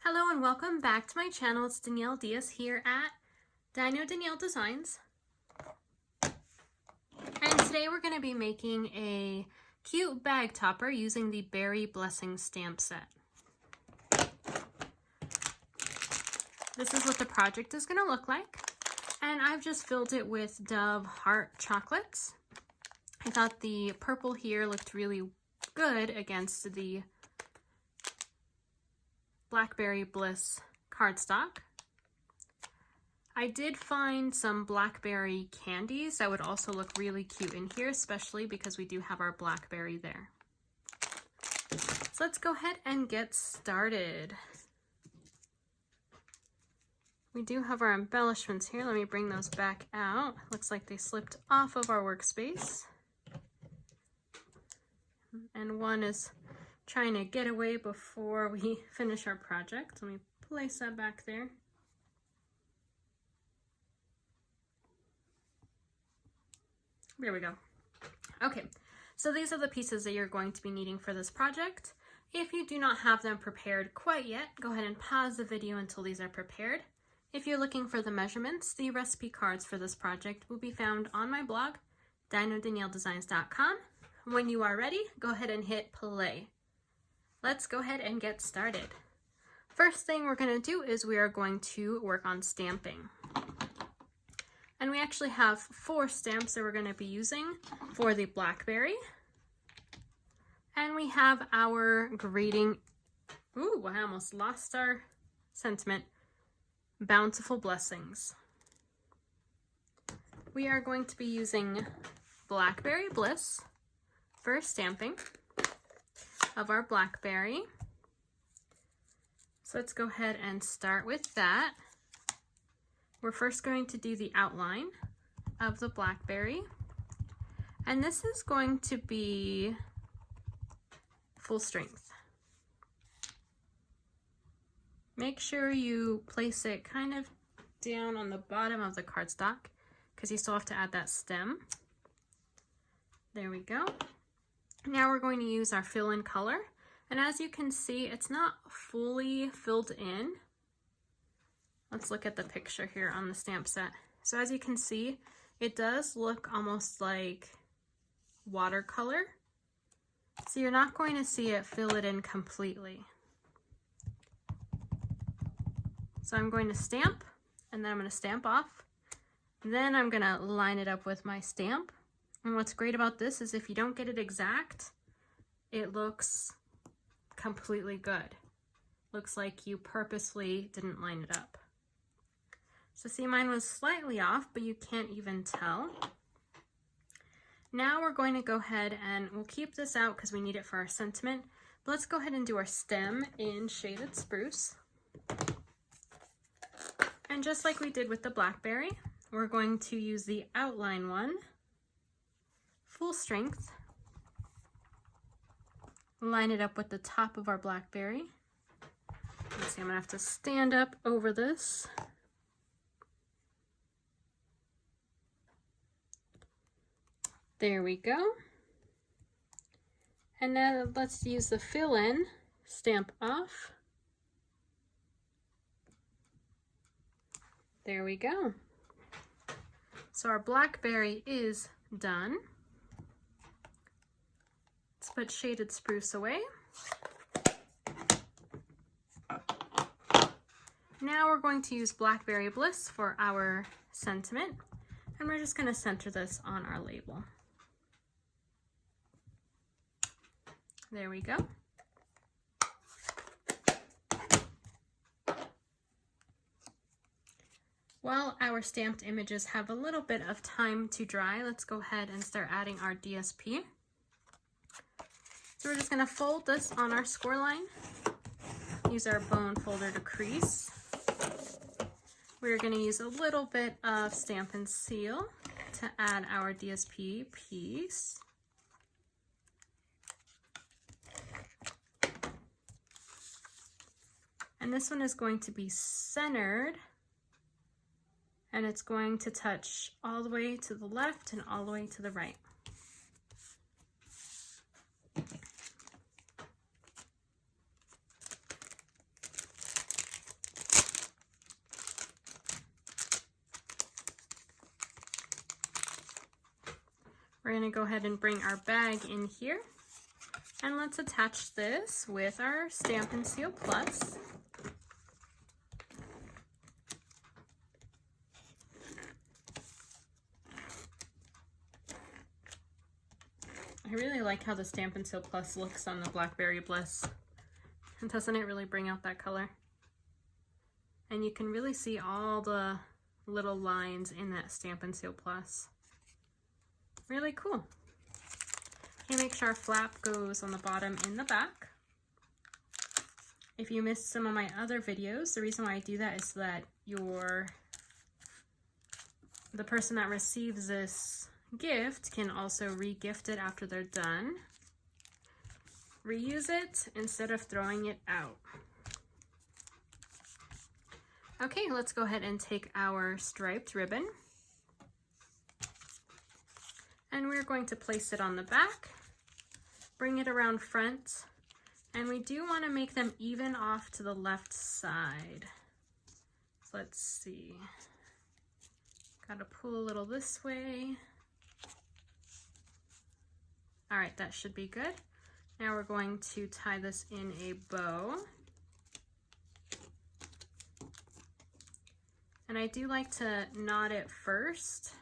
Hello and welcome back to my channel. It's Danielle Diaz here at Dino Danielle Designs. And today we're going to be making a cute bag topper using the Berry Blessing stamp set. This is what the project is going to look like. And I've just filled it with Dove Heart chocolates. I thought the purple here looked really good against the Blackberry Bliss cardstock. I did find some blackberry candies that would also look really cute in here, especially because we do have our blackberry there. So let's go ahead and get started. We do have our embellishments here. Let me bring those back out. Looks like they slipped off of our workspace. And one is trying to get away before we finish our project. Let me place that back there. There we go. Okay, so these are the pieces that you're going to be needing for this project. If you do not have them prepared quite yet, go ahead and pause the video until these are prepared. If you're looking for the measurements, the recipe cards for this project will be found on my blog, dinodanielledesigns.com. When you are ready, go ahead and hit play. Let's go ahead and get started. First thing we're going to do is we are going to work on stamping. And we actually have 4 stamps that we're going to be using for the blackberry. And we have our grading, ooh, I almost lost our sentiment, Bountiful Blessings. We are going to be using Blackberry Bliss for stamping of our blackberry. So let's go ahead and start with that. We're first going to do the outline of the blackberry. And this is going to be full strength. Make sure you place it kind of down on the bottom of the cardstock because you still have to add that stem. There we go. Now we're going to use our fill-in color. And as you can see, it's not fully filled in. Let's look at the picture here on the stamp set. So as you can see, it does look almost like watercolor. So you're not going to see it fill it in completely. So I'm going to stamp, and then I'm going to stamp off. Then I'm going to line it up with my stamp. And what's great about this is if you don't get it exact, it looks completely good. Looks like you purposely didn't line it up. So see, mine was slightly off, but you can't even tell. Now we're going to go ahead and we'll keep this out because we need it for our sentiment. But let's go ahead and do our stem in Shaded Spruce. And just like we did with the blackberry, we're going to use the outline one, full strength, line it up with the top of our blackberry. Let's see, I'm gonna have to stand up over this. There we go. And now let's use the fill-in, stamp off. There we go. So our blackberry is done. Let's put Shaded Spruce away. Now we're going to use Blackberry Bliss for our sentiment, and we're just going to center this on our label. There we go. While our stamped images have a little bit of time to dry, let's go ahead and start adding our DSP. So we're just going to fold this on our score line, use our bone folder to crease. We're going to use a little bit of Stampin' Seal to add our DSP piece. And this one is going to be centered, and it's going to touch all the way to the left and all the way to the right. going to go ahead and bring our bag in here. And let's attach this with our Stampin' Seal Plus. I really like how the Stampin' Seal Plus looks on the Blackberry Bliss. And doesn't it really bring out that color? And you can really see all the little lines in that Stampin' Seal Plus. Really cool. Okay, make sure our flap goes on the bottom in the back. If you missed some of my other videos, the reason why I do that is so that the person that receives this gift can also re-gift it after they're done. Reuse it instead of throwing it out. Okay, let's go ahead and take our striped ribbon. And we're going to place it on the back, bring it around front, and we do want to make them even off to the left side. So let's see. Got to pull a little this way. All right, that should be good. Now we're going to tie this in a bow. And I do like to knot it first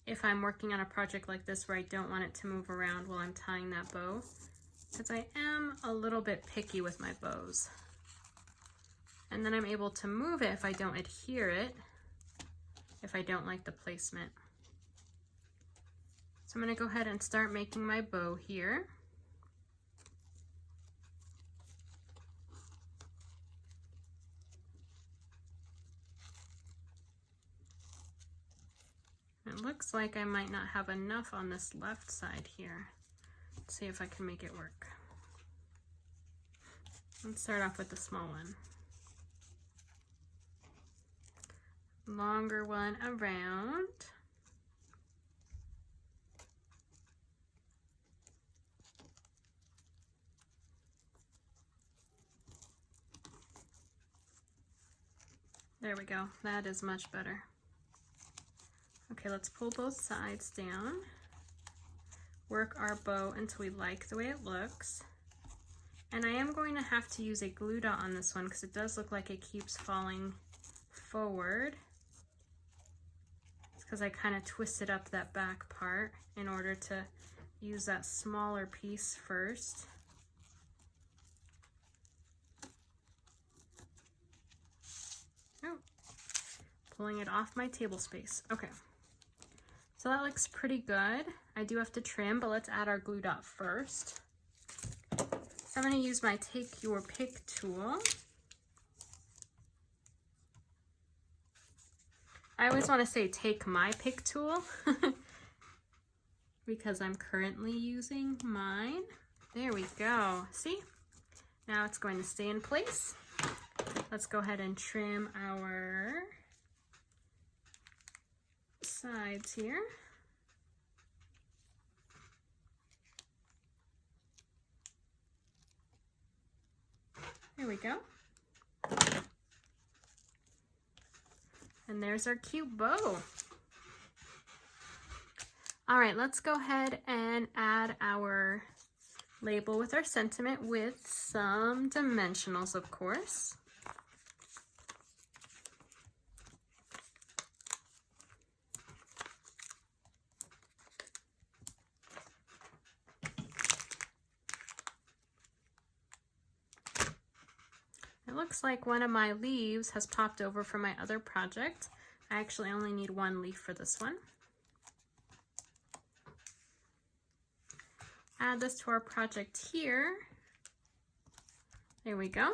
if I'm working on a project like this where I don't want it to move around while I'm tying that bow, because I am a little bit picky with my bows. And then I'm able to move it if I don't adhere it, if I don't like the placement. So I'm going to go ahead and start making my bow here. It looks like I might not have enough on this left side here. Let's see if I can make it work. Let's start off with the small one. Longer one around. There we go. That is much better. Okay, let's pull both sides down. Work our bow until we like the way it looks. And I am going to have to use a glue dot on this one because it does look like it keeps falling forward. It's because I kind of twisted up that back part in order to use that smaller piece first. Oh, pulling it off my table space. Okay. So that looks pretty good. I do have to trim, but let's add our glue dot first. So I'm going to use my Take Your Pick tool. I always want to say take my pick tool because I'm currently using mine. There we go. See? Now it's going to stay in place. Let's go ahead and trim our sides here. There we go. And there's our cute bow. All right, let's go ahead and add our label with our sentiment with some dimensionals, of course. It looks like one of my leaves has popped over from my other project. I actually only need one leaf for this one. Add this to our project here. There we go.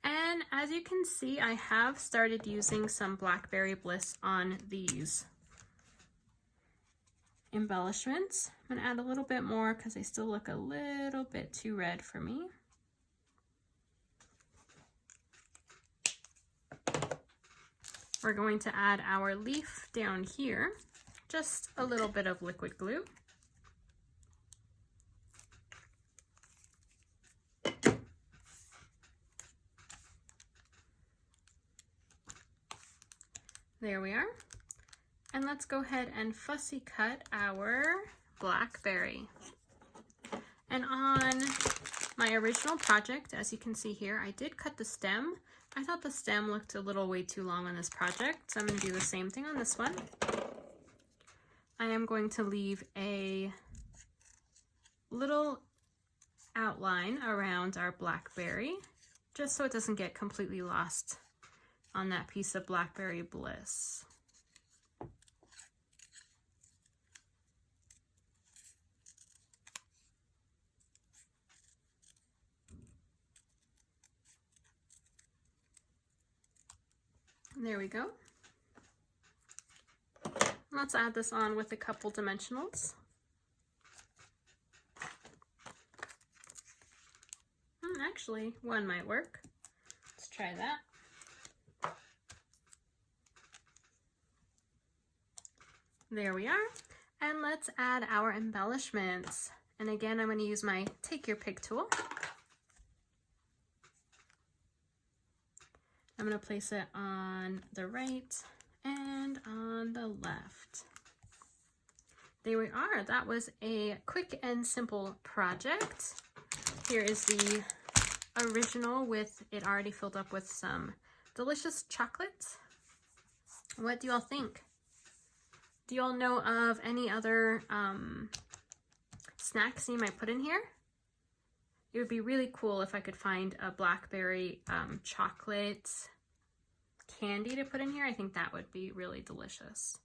And as you can see, I have started using some Blackberry Bliss on these embellishments. I'm going to add a little bit more because they still look a little bit too red for me. We're going to add our leaf down here, just a little bit of liquid glue. There we are. And let's go ahead and fussy cut our blackberry. And on my original project, as you can see here, I did cut the stem. I thought the stem looked a little way too long on this project, so I'm going to do the same thing on this one. I am going to leave a little outline around our blackberry, just so it doesn't get completely lost on that piece of Blackberry Bliss. There we go. Let's add this on with a couple dimensionals. Actually, one might work. Let's try that. There we are. And let's add our embellishments. And again, I'm going to use my Take Your Pick tool. I'm going to place it on the right and on the left. There we are. That was a quick and simple project. Here is the original with it already filled up with some delicious chocolate. What do you all think? Do you all know of any other snacks you might put in here? It would be really cool if I could find a blackberry chocolate candy to put in here. I think that would be really delicious.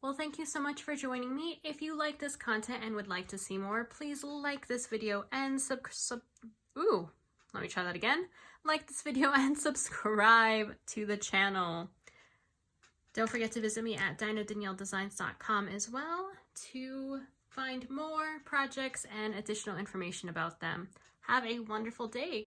Well, thank you so much for joining me. If you like this content and would like to see more, please like this video and let me try that again. Like this video and subscribe to the channel. Don't forget to visit me at dinadanielledesigns.com as well to find more projects and additional information about them. Have a wonderful day.